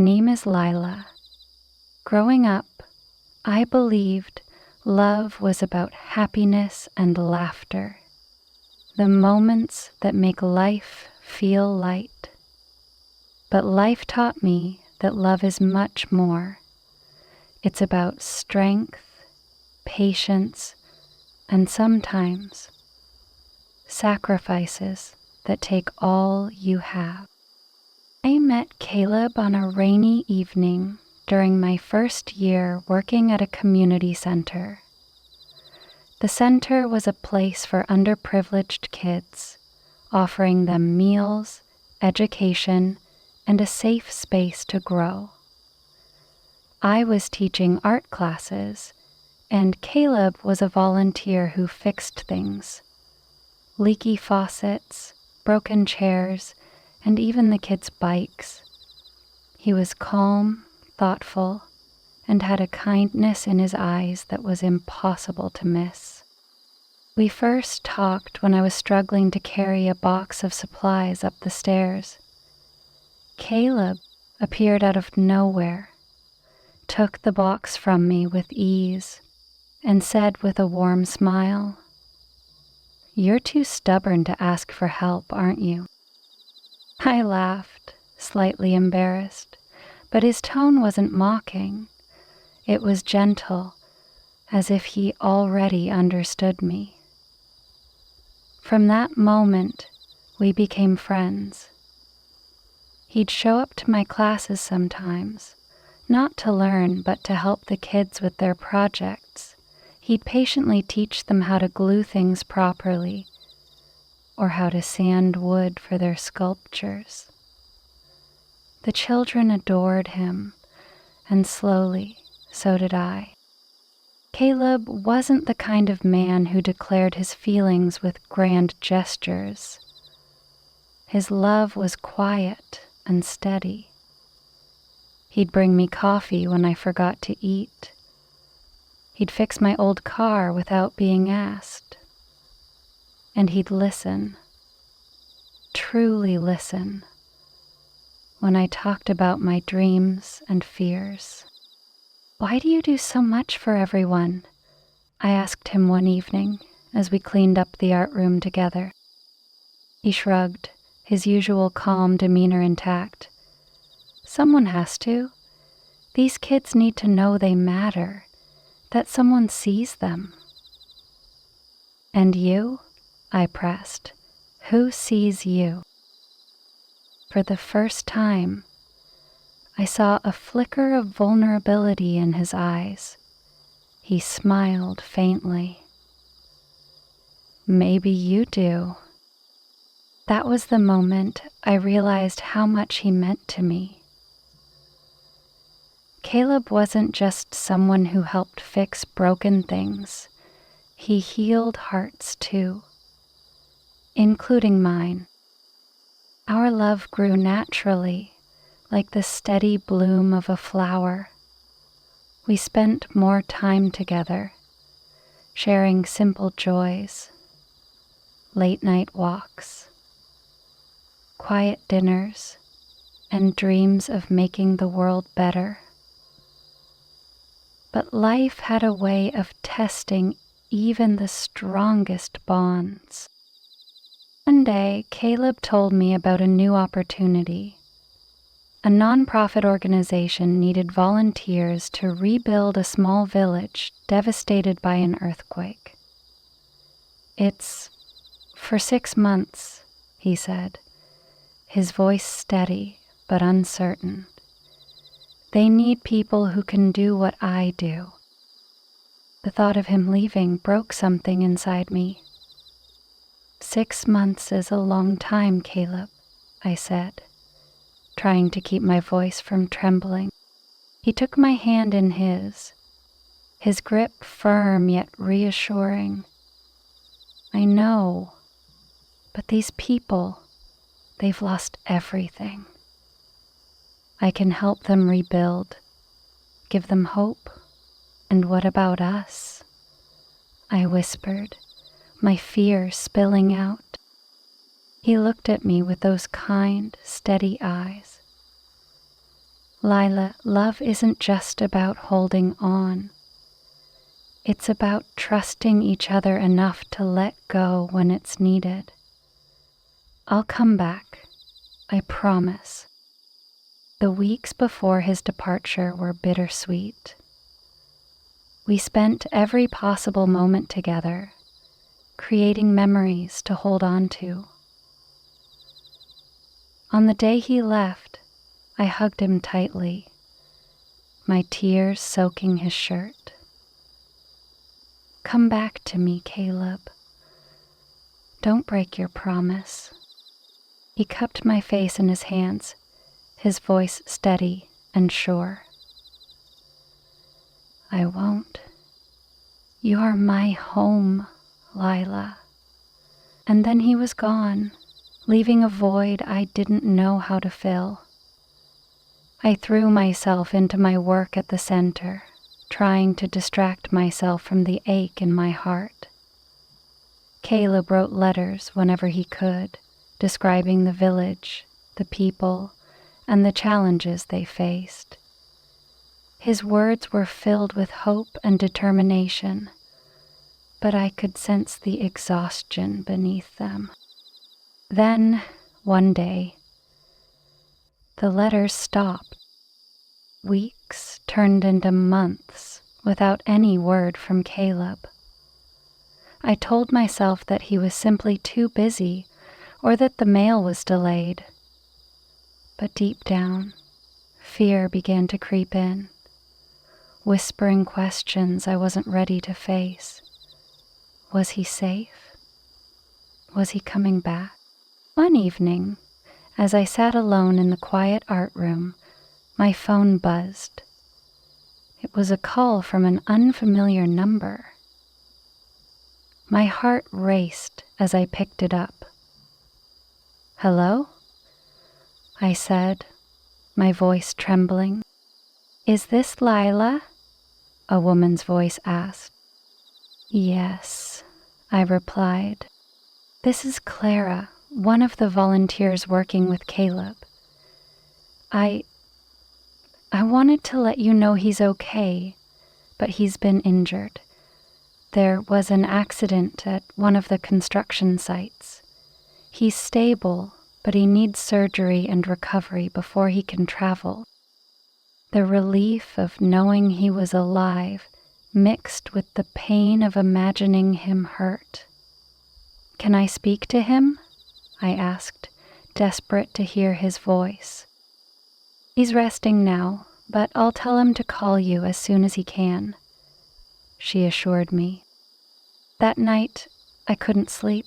My name is Lila. Growing up, I believed love was about happiness and laughter, the moments that make life feel light. But life taught me that love is much more. It's about strength, patience, and sometimes sacrifices that take all you have. I met Caleb on a rainy evening during my first year working at a community center. The center was a place for underprivileged kids, offering them meals, education, and a safe space to grow. I was teaching art classes, and Caleb was a volunteer who fixed things. Leaky faucets, broken chairs, and even the kids' bikes. He was calm, thoughtful, and had a kindness in his eyes that was impossible to miss. We first talked when I was struggling to carry a box of supplies up the stairs. Caleb appeared out of nowhere, took the box from me with ease, and said with a warm smile, "You're too stubborn to ask for help, aren't you?" I laughed, slightly embarrassed, but his tone wasn't mocking. It was gentle, as if he already understood me. From that moment, we became friends. He'd show up to my classes sometimes, not to learn, but to help the kids with their projects. He'd patiently teach them how to glue things properly, or how to sand wood for their sculptures. The children adored him, and slowly, so did I. Caleb wasn't the kind of man who declared his feelings with grand gestures. His love was quiet and steady. He'd bring me coffee when I forgot to eat. He'd fix my old car without being asked. And he'd listen, truly listen, when I talked about my dreams and fears. "Why do you do so much for everyone?" I asked him one evening as we cleaned up the art room together. He shrugged, his usual calm demeanor intact. "Someone has to. These kids need to know they matter, that someone sees them." "And you?" I pressed. "Who sees you?" For the first time, I saw a flicker of vulnerability in his eyes. He smiled faintly. "Maybe you do." That was the moment I realized how much he meant to me. Caleb wasn't just someone who helped fix broken things. He healed hearts too, including mine. Our love grew naturally, like the steady bloom of a flower. We spent more time together, sharing simple joys, late-night walks, quiet dinners, and dreams of making the world better. But life had a way of testing even the strongest bonds. One day, Caleb told me about a new opportunity. A nonprofit organization needed volunteers to rebuild a small village devastated by an earthquake. "It's for 6 months," he said, his voice steady but uncertain. "They need people who can do what I do." The thought of him leaving broke something inside me. "6 months is a long time, Caleb," I said, trying to keep my voice from trembling. He took my hand in his grip firm yet reassuring. "I know, but these people, they've lost everything. I can help them rebuild, give them hope. And what about us?" I whispered, my fear spilling out. He looked at me with those kind, steady eyes. Lila, love isn't just about holding on. It's about trusting each other enough to let go when it's needed. I'll come back, I promise. The weeks before his departure were bittersweet. We spent every possible moment together, creating memories to hold on to. On the day he left, I hugged him tightly, my tears soaking his shirt. Come back to me, Caleb. Don't break your promise. He cupped my face in his hands, his voice steady and sure. I won't. You are my home, Lila. And then he was gone, leaving a void I didn't know how to fill. I threw myself into my work at the center, trying to distract myself from the ache in my heart. Caleb wrote letters whenever he could, describing the village, the people, and the challenges they faced. His words were filled with hope and determination, but I could sense the exhaustion beneath them. Then, one day, the letters stopped. Weeks turned into months without any word from Caleb. I told myself that he was simply too busy or that the mail was delayed. But deep down, fear began to creep in, whispering questions I wasn't ready to face. Was he safe? Was he coming back? One evening, as I sat alone in the quiet art room, my phone buzzed. It was a call from an unfamiliar number. My heart raced as I picked it up. Hello? I said, my voice trembling. Is this Lila? A woman's voice asked. Yes, I replied. This is Clara, one of the volunteers working with Caleb. I wanted to let you know he's okay, but he's been injured. There was an accident at one of the construction sites. He's stable, but he needs surgery and recovery before he can travel. The relief of knowing he was alive mixed with the pain of imagining him hurt. Can I speak to him? I asked, desperate to hear his voice. He's resting now, but I'll tell him to call you as soon as he can, she assured me. That night, I couldn't sleep.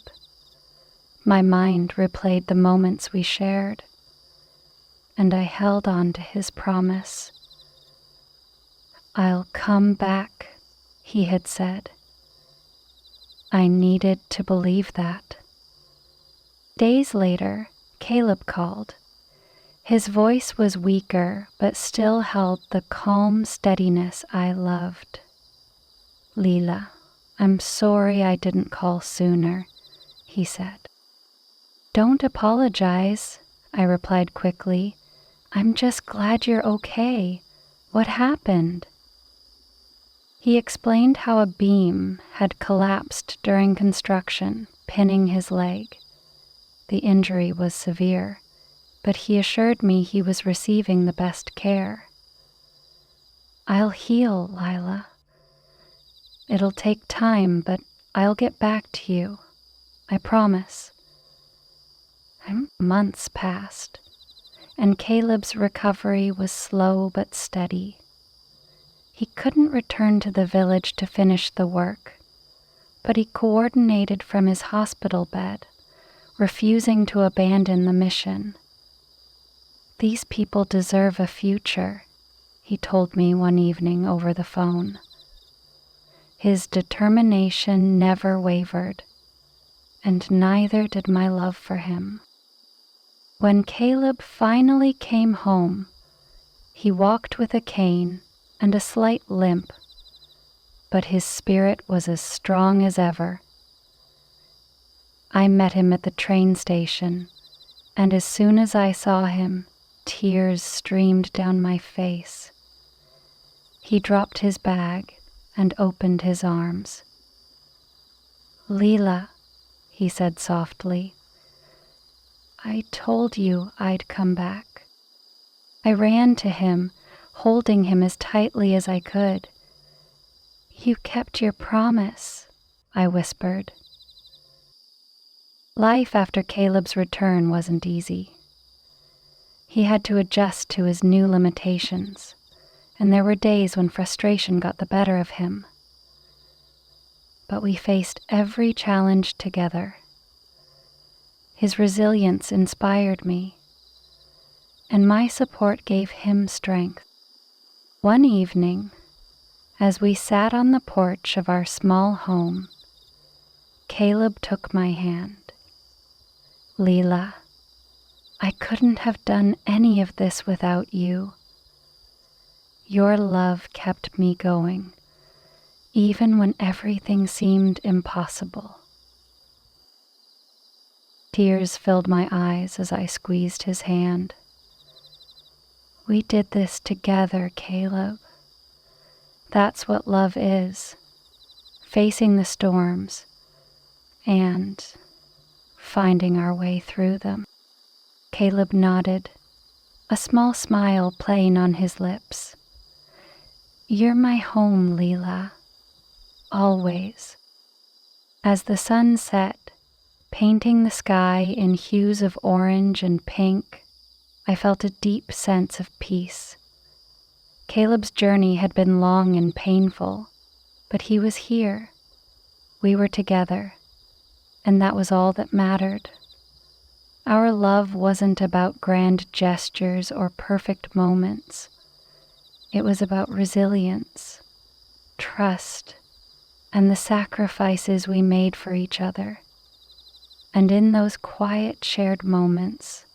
My mind replayed the moments we shared, and I held on to his promise. I'll come back, he had said. I needed to believe that. Days later, Caleb called. His voice was weaker, but still held the calm steadiness I loved. Lila, I'm sorry I didn't call sooner, he said. Don't apologize, I replied quickly. I'm just glad you're okay. What happened? He explained how a beam had collapsed during construction, pinning his leg. The injury was severe, but he assured me he was receiving the best care. I'll heal, Lila. It'll take time, but I'll get back to you. I promise. Months passed, and Caleb's recovery was slow but steady. He couldn't return to the village to finish the work, but he coordinated from his hospital bed, refusing to abandon the mission. These people deserve a future, he told me one evening over the phone. His determination never wavered, and neither did my love for him. When Caleb finally came home, he walked with a cane and a slight limp, but his spirit was as strong as ever. I met him at the train station, and as soon as I saw him, Tears streamed down my face. He dropped his bag and opened his arms. "Lila," he said softly, "I told you I'd come back." I ran to him, holding him as tightly as I could. "You kept your promise," I whispered. Life after Caleb's return wasn't easy. He had to adjust to his new limitations, and there were days when frustration got the better of him. But we faced every challenge together. His resilience inspired me, and my support gave him strength. One evening, as we sat on the porch of our small home, Caleb took my hand. "Lila, I couldn't have done any of this without you. Your love kept me going, even when everything seemed impossible." Tears filled my eyes as I squeezed his hand. "We did this together, Caleb. That's what love is, facing the storms and finding our way through them." Caleb nodded, a small smile playing on his lips. "You're my home, Lila, always." As the sun set, painting the sky in hues of orange and pink, I felt a deep sense of peace. Caleb's journey had been long and painful, but he was here. We were together, and that was all that mattered. Our love wasn't about grand gestures or perfect moments. It was about resilience, trust, and the sacrifices we made for each other. And in those quiet shared moments,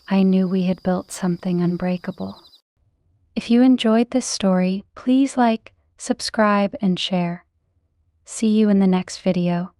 I knew we had built something unbreakable. If you enjoyed this story, please like, subscribe, and share. See you in the next video.